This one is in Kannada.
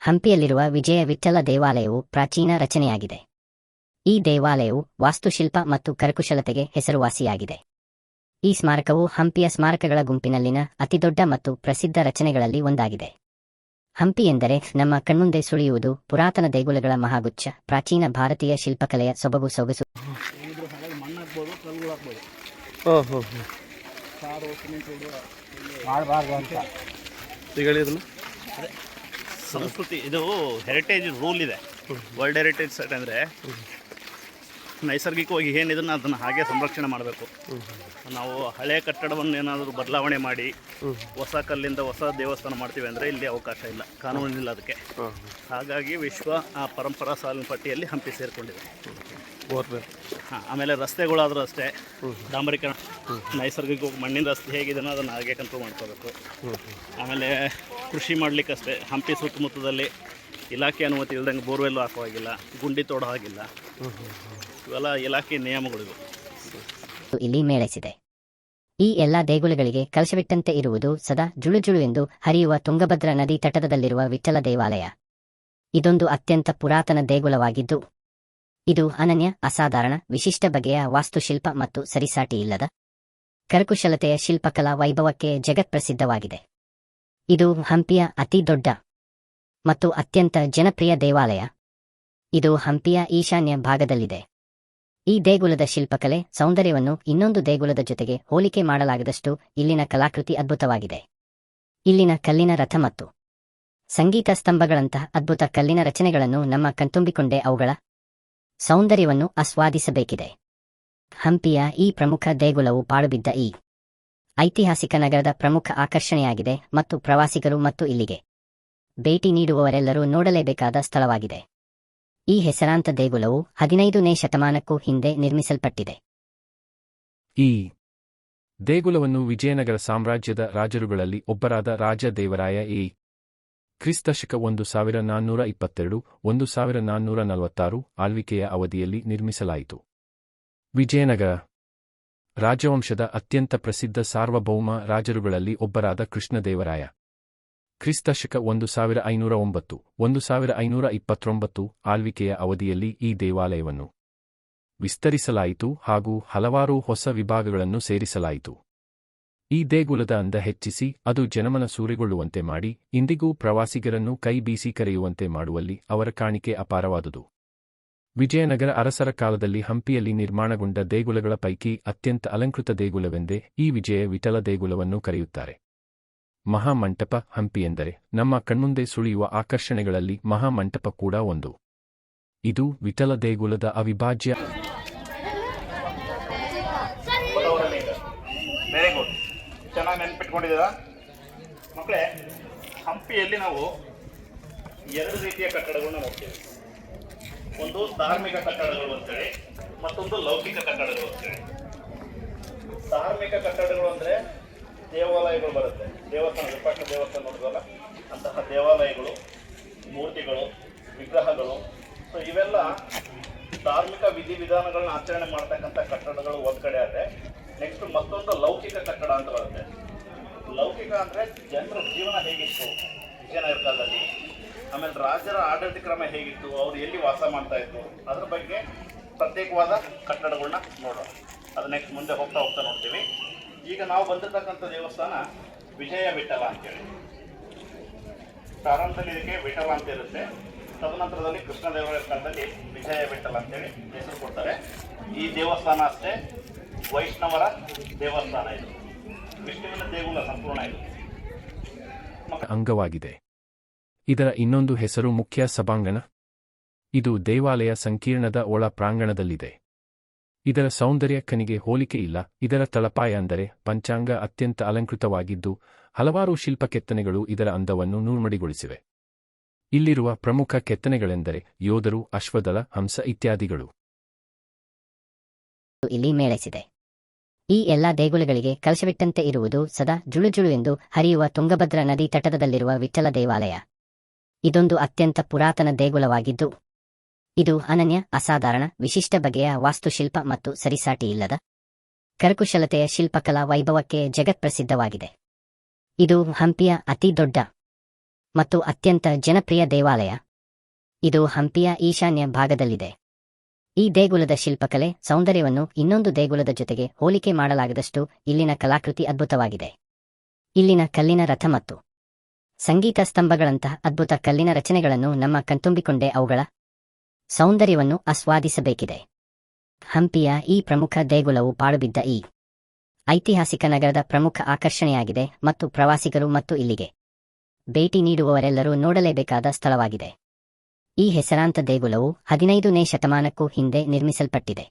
ಹಂಪಿಯಲ್ಲಿರುವ ವಿಜಯ ವಿಠ್ಠಲ ದೇವಾಲಯವು ಪ್ರಾಚೀನ ರಚನೆಯಾಗಿದೆ. ಈ ದೇವಾಲಯವು ವಾಸ್ತುಶಿಲ್ಪ ಮತ್ತು ಕರಕುಶಲತೆಗೆ ಹೆಸರುವಾಸಿಯಾಗಿದೆ. ಈ ಸ್ಮಾರಕವು ಹಂಪಿಯ ಸ್ಮಾರಕಗಳ ಗುಂಪಿನಲ್ಲಿನ ಅತಿದೊಡ್ಡ ಮತ್ತು ಪ್ರಸಿದ್ಧ ರಚನೆಗಳಲ್ಲಿ ಒಂದಾಗಿದೆ. ಹಂಪಿ ಎಂದರೆ ನಮ್ಮ ಕಣ್ಮುಂದೆ ಸುಳಿಯುವುದು ಪುರಾತನ ದೇಗುಲಗಳ ಮಹಾಗುಚ್ಛ, ಪ್ರಾಚೀನ ಭಾರತೀಯ ಶಿಲ್ಪಕಲೆಯ ಸೊಬಗು ಸೊಗಸು. ಸಂಸ್ಕೃತಿ ಇದು ಹೆರಿಟೇಜ್ ರೂಲ್ ಇದೆ. ವರ್ಲ್ಡ್ ಹೆರಿಟೇಜ್ ಸೈಟ್ ಅಂದರೆ ನೈಸರ್ಗಿಕವಾಗಿ ಏನಿದನ್ನು ಅದನ್ನು ಹಾಗೆ ಸಂರಕ್ಷಣೆ ಮಾಡಬೇಕು. ನಾವು ಹಳೆಯ ಕಟ್ಟಡವನ್ನು ಏನಾದರೂ ಬದಲಾವಣೆ ಮಾಡಿ ಹೊಸ ಕಲ್ಲಿಂದ ಹೊಸ ದೇವಸ್ಥಾನ ಮಾಡ್ತೀವಿ ಅಂದರೆ ಇಲ್ಲಿ ಅವಕಾಶ ಇಲ್ಲ, ಕಾನೂನಿಲ್ಲ ಅದಕ್ಕೆ. ಹಾಗಾಗಿ ವಿಶ್ವ ಪರಂಪರಾ ಸಾಲಿನ ಪಟ್ಟಿಯಲ್ಲಿ ಹಂಪಿ ಸೇರಿಕೊಂಡಿದೆ. ಆಮೇಲೆ ರಸ್ತೆಗಳಾದರೂ ಅಷ್ಟೇ ಡಾಂಬರೀಕರಣ, ನೈಸರ್ಗಿಕ ಮಣ್ಣಿನ ರಸ್ತೆ ಹೇಗಿದೆನೋ ಅದನ್ನು ಹಾಗೆ ಕಂಟ್ರೋಲ್ ಮಾಡ್ಕೋಬೇಕು. ಆಮೇಲೆ ಕೃಷಿ ಮಾಡಲಿಕ್ಕಷ್ಟೇ ಹಂಪಿ ಸುತ್ತಮುತ್ತದಲ್ಲಿ ಇಲಾಖೆ ಅನುಮತಿ ಇಲ್ದಂಗೆ ಬೋರ್ವೆಲ್ಲು ಹಾಕೋ ಹಾಗಿಲ್ಲ, ಗುಂಡಿ ತೋಡೋ ಹಾಗಿಲ್ಲ. ಇವೆಲ್ಲ ಇಲಾಖೆ ನಿಯಮಗಳಿವೆ. ಇಲ್ಲಿ ಮೇಳೈಸಿದೆ. ಈ ಎಲ್ಲ ದೇಗುಲಗಳಿಗೆ ಕಲಶವಿಟ್ಟಂತೆ ಇರುವುದು ಸದಾ ಜುಳುಜುಳು ಎಂದು ಹರಿಯುವ ತುಂಗಭದ್ರಾ ನದಿ ತಟದಲ್ಲಿರುವ ವಿಠ್ಠಲ ದೇವಾಲಯ. ಇದೊಂದು ಅತ್ಯಂತ ಪುರಾತನ ದೇಗುಲವಾಗಿದ್ದು, ಇದು ಅನನ್ಯ, ಅಸಾಧಾರಣ, ವಿಶಿಷ್ಟ ಬಗೆಯ ವಾಸ್ತುಶಿಲ್ಪ ಮತ್ತು ಸರಿಸಾಟಿಯಿಲ್ಲದ ಕರಕುಶಲತೆಯ ಶಿಲ್ಪಕಲಾ ವೈಭವಕ್ಕೆ ಜಗತ್ಪ್ರಸಿದ್ಧವಾಗಿದೆ. ಇದು ಹಂಪಿಯ ಅತಿ ದೊಡ್ಡ ಮತ್ತು ಅತ್ಯಂತ ಜನಪ್ರಿಯ ದೇವಾಲಯ. ಇದು ಹಂಪಿಯ ಈಶಾನ್ಯ ಭಾಗದಲ್ಲಿದೆ. ಈ ದೇಗುಲದ ಶಿಲ್ಪಕಲೆ ಸೌಂದರ್ಯವನ್ನು ಇನ್ನೊಂದು ದೇಗುಲದ ಜೊತೆಗೆ ಹೋಲಿಕೆ ಮಾಡಲಾಗದಷ್ಟು ಇಲ್ಲಿನ ಕಲಾಕೃತಿ ಅದ್ಭುತವಾಗಿದೆ. ಇಲ್ಲಿನ ಕಲ್ಲಿನ ರಥ ಮತ್ತು ಸಂಗೀತ ಸ್ತಂಭಗಳಂತಹ ಅದ್ಭುತ ಕಲ್ಲಿನ ರಚನೆಗಳನ್ನು ನಮ್ಮ ಕಣ್ತುಂಬಿಕೊಂಡೇ ಅವುಗಳ ಸೌಂದರ್ಯವನ್ನು ಆಸ್ವಾದಿಸಬೇಕಿದೆ. ಹಂಪಿಯ ಈ ಪ್ರಮುಖ ದೇಗುಲವು ಪಾಳುಬಿದ್ದ ಈ ಐತಿಹಾಸಿಕ ನಗರದ ಪ್ರಮುಖ ಆಕರ್ಷಣೆಯಾಗಿದೆ ಮತ್ತು ಪ್ರವಾಸಿಗರು ಮತ್ತು ಇಲ್ಲಿಗೆ ಭೇಟಿ ನೀಡುವವರೆಲ್ಲರೂ ನೋಡಲೇಬೇಕಾದ ಸ್ಥಳವಾಗಿದೆ. ಈ ಹೆಸರಾಂತ ದೇಗುಲವು 15ನೇ ಶತಮಾನಕ್ಕೂ ಹಿಂದೆ ನಿರ್ಮಿಸಲ್ಪಟ್ಟಿದೆ. ಈ ದೇಗುಲವನ್ನು ವಿಜಯನಗರ ಸಾಮ್ರಾಜ್ಯದ ರಾಜರುಗಳಲ್ಲಿ ಒಬ್ಬರಾದ ರಾಜ ದೇವರಾಯ ಕ್ರಿಸ್ತಶಕ 1422-1446 ಆಳ್ವಿಕೆಯ ಅವಧಿಯಲ್ಲಿ ನಿರ್ಮಿಸಲಾಯಿತು. ವಿಜಯನಗರ ರಾಜವಂಶದ ಅತ್ಯಂತ ಪ್ರಸಿದ್ಧ ಸಾರ್ವಭೌಮ ರಾಜರುಗಳಲ್ಲಿ ಒಬ್ಬರಾದ ಕೃಷ್ಣದೇವರಾಯ ಕ್ರಿಸ್ತಶಕ 1509-1529 ಆಳ್ವಿಕೆಯ ಅವಧಿಯಲ್ಲಿ ಈ ದೇವಾಲಯವನ್ನು ವಿಸ್ತರಿಸಲಾಯಿತು ಹಾಗೂ ಹಲವಾರು ಹೊಸ ವಿಭಾಗಗಳನ್ನು ಸೇರಿಸಲಾಯಿತು. ಈ ದೇಗುಲದ ಅಂದ ಹೆಚ್ಚಿಸಿ ಅದು ಜನಮನ ಸೂರೆಗೊಳ್ಳುವಂತೆ ಮಾಡಿ ಇಂದಿಗೂ ಪ್ರವಾಸಿಗರನ್ನು ಕೈ ಬೀಸಿ ಕರೆಯುವಂತೆ ಮಾಡುವಲ್ಲಿ ಅವರ ಕಾಣಿಕೆ ಅಪಾರವಾದುದು. ವಿಜಯನಗರ ಅರಸರ ಕಾಲದಲ್ಲಿ ಹಂಪಿಯಲ್ಲಿ ನಿರ್ಮಾಣಗೊಂಡ ದೇಗುಲಗಳ ಪೈಕಿ ಅತ್ಯಂತ ಅಲಂಕೃತ ದೇಗುಲವೆಂದೇ ಈ ವಿಜಯ ವಿಠಲ ದೇಗುಲವನ್ನು ಕರೆಯುತ್ತಾರೆ. ಮಹಾಮಂಟಪ ಹಂಪಿ ಎಂದರೆ ನಮ್ಮ ಕಣ್ಮುಂದೆ ಸುಳಿಯುವ ಆಕರ್ಷಣೆಗಳಲ್ಲಿ ಮಹಾಮಂಟಪ ಕೂಡ ಒಂದು. ಇದು ವಿಠಲ ದೇಗುಲದ ಅವಿಭಾಜ್ಯ. ವೆರಿ ಗುಡ್, ಚೆನ್ನಾಗಿ ನೆನಪಿಟ್ಕೊಂಡಿದ್ದೀರಾ ಮಕ್ಕಳೇ. ಹಂಪಿಯಲ್ಲಿ ನಾವು ಎರಡು ರೀತಿಯ ಕಟ್ಟಡಗಳನ್ನ ನೋಡ್ತೀವಿ. ಒಂದು ಧಾರ್ಮಿಕ ಕಟ್ಟಡಗಳು ಅಂತೇಳಿ, ಮತ್ತೊಂದು ಲೌಕಿಕ ಕಟ್ಟಡಗಳು ಅಂತೇಳಿ. ಧಾರ್ಮಿಕ ಕಟ್ಟಡಗಳು ಅಂದರೆ ದೇವಾಲಯಗಳು ಬರುತ್ತೆ. ದೇವಸ್ಥಾನ, ವಿಪಕ್ಷ ದೇವಸ್ಥಾನ ನೋಡಿದ್ವಲ್ಲ, ಅಂತಹ ದೇವಾಲಯಗಳು, ಮೂರ್ತಿಗಳು, ವಿಗ್ರಹಗಳು. ಸೊ ಇವೆಲ್ಲ ಧಾರ್ಮಿಕ ವಿಧಿವಿಧಾನಗಳನ್ನ ಆಚರಣೆ ಮಾಡ್ತಕ್ಕಂಥ ಕಟ್ಟಡಗಳು ಒಂದು ಕಡೆ ಆದರೆ, ನೆಕ್ಸ್ಟ್ ಮತ್ತೊಂದು ಲೌಕಿಕ ಕಟ್ಟಡ ಅಂತ ಬರುತ್ತೆ. ಲೌಕಿಕ ಅಂದರೆ ಜನರ ಜೀವನ ಹೇಗಿತ್ತು ವಿಜಯನಗರ ಕಾಲದಲ್ಲಿ, ಆಮೇಲೆ ರಾಜರ ಆಡಳಿತ ಕ್ರಮ ಹೇಗಿತ್ತು, ಅವರು ಎಲ್ಲಿ ವಾಸ ಮಾಡ್ತಾ ಇದ್ರು, ಅದ್ರ ಬಗ್ಗೆ ಪ್ರತ್ಯೇಕವಾದ ಕಟ್ಟಡಗಳನ್ನ ನೋಡೋಣ. ಅದು ನೆಕ್ಸ್ಟ್ ಮುಂದೆ ಹೋಗ್ತಾ ಹೋಗ್ತಾ ನೋಡ್ತೀವಿ. ಈಗ ನಾವು ಬಂದಿರತಕ್ಕಂಥ ದೇವಸ್ಥಾನ ವಿಜಯ ವಿಠಲ ಅಂತೇಳಿ. ಪ್ರಾರಂಭದಲ್ಲಿ ಇದಕ್ಕೆ ವಿಠಲ ಅಂತ ಇರುತ್ತೆ. ತದನಂತರದಲ್ಲಿ ಕೃಷ್ಣದೇವರಾಯರ ಕಾಲದಲ್ಲಿ ವಿಜಯ ವಿಠಲ ಅಂತೇಳಿ ಹೆಸರು ಕೊಡ್ತಾರೆ. ಈ ದೇವಸ್ಥಾನ ಅಷ್ಟೇ ವೈಷ್ಣವರ ದೇವಸ್ಥಾನ. ಇದು ವಿಷ್ಣುವಿನ ದೇಗುಲ ಸಂಪೂರ್ಣ ಇದು ಅಂಗವಾಗಿದೆ. ಇದರ ಇನ್ನೊಂದು ಹೆಸರು ಮುಖ್ಯ ಸಭಾಂಗಣ. ಇದು ದೇವಾಲಯ ಸಂಕೀರ್ಣದ ಒಳ ಪ್ರಾಂಗಣದಲ್ಲಿದೆ. ಇದರ ಸೌಂದರ್ಯ ಕನಿಗೆ ಹೋಲಿಕೆ ಇಲ್ಲ. ಇದರ ತಳಪಾಯ ಅಂದರೆ ಪಂಚಾಂಗ ಅತ್ಯಂತ ಅಲಂಕೃತವಾಗಿದ್ದು ಹಲವಾರು ಶಿಲ್ಪ ಕೆತ್ತನೆಗಳು ಇದರ ಅಂದವನ್ನು ನೂರ್ಮಡಿಗೊಳಿಸಿವೆ. ಇಲ್ಲಿರುವ ಪ್ರಮುಖ ಕೆತ್ತನೆಗಳೆಂದರೆ ಯೋಧರು, ಅಶ್ವದಳ, ಹಂಸ ಇತ್ಯಾದಿಗಳು. ಇಲ್ಲಿ ಮೇಳೈಸಿದೆ. ಈ ಎಲ್ಲ ದೇಗುಲಗಳಿಗೆ ಕಲಶವಿಟ್ಟಂತೆ ಇರುವುದು ಸದಾ ಜುಳುಜುಳು ಎಂದು ಹರಿಯುವ ತುಂಗಭದ್ರಾ ನದಿ ತಟದಲ್ಲಿರುವ ವಿಠ್ಠಲ ದೇವಾಲಯ. ಇದೊಂದು ಅತ್ಯಂತ ಪುರಾತನ ದೇಗುಲವಾಗಿದ್ದು, ಇದು ಅನನ್ಯ, ಅಸಾಧಾರಣ, ವಿಶಿಷ್ಟ ಬಗೆಯ ವಾಸ್ತುಶಿಲ್ಪ ಮತ್ತು ಸರಿಸಾಟಿಯಿಲ್ಲದ ಕರಕುಶಲತೆಯ ಶಿಲ್ಪಕಲಾ ವೈಭವಕ್ಕೆ ಜಗತ್ಪ್ರಸಿದ್ಧವಾಗಿದೆ. ಇದು ಹಂಪಿಯ ಅತಿ ದೊಡ್ಡ ಮತ್ತು ಅತ್ಯಂತ ಜನಪ್ರಿಯ ದೇವಾಲಯ. ಇದು ಹಂಪಿಯ ಈಶಾನ್ಯ ಭಾಗದಲ್ಲಿದೆ. ಈ ದೇಗುಲದ ಶಿಲ್ಪಕಲೆ ಸೌಂದರ್ಯವನ್ನು ಇನ್ನೊಂದು ದೇಗುಲದ ಜೊತೆಗೆ ಹೋಲಿಕೆ ಮಾಡಲಾಗದಷ್ಟು ಇಲ್ಲಿನ ಕಲಾಕೃತಿ ಅದ್ಭುತವಾಗಿದೆ. ಇಲ್ಲಿನ ಕಲ್ಲಿನ ರಥ ಮತ್ತು ಸಂಗೀತ ಸ್ತಂಭಗಳಂತಹ ಅದ್ಭುತ ಕಲ್ಲಿನ ರಚನೆಗಳನ್ನು ನಮ್ಮ ಕಣ್ತುಂಬಿಕೊಂಡೇ ಅವುಗಳ ಸೌಂದರ್ಯವನ್ನು ಆಸ್ವಾದಿಸಬೇಕಿದೆ. ಹಂಪಿಯ ಈ ಪ್ರಮುಖ ದೇಗುಲವು ಪಾಳುಬಿದ್ದ ಈ ಐತಿಹಾಸಿಕ ನಗರದ ಪ್ರಮುಖ ಆಕರ್ಷಣೆಯಾಗಿದೆ ಮತ್ತು ಪ್ರವಾಸಿಗರು ಮತ್ತು ಇಲ್ಲಿಗೆ ಭೇಟಿ ನೀಡುವವರೆಲ್ಲರೂ ನೋಡಲೇಬೇಕಾದ ಸ್ಥಳವಾಗಿದೆ. ಈ ಹೆಸರಾಂತ ದೇಗುಲವು 15ನೇ ಶತಮಾನಕ್ಕೂ ಹಿಂದೆ ನಿರ್ಮಿಸಲ್ಪಟ್ಟಿದೆ.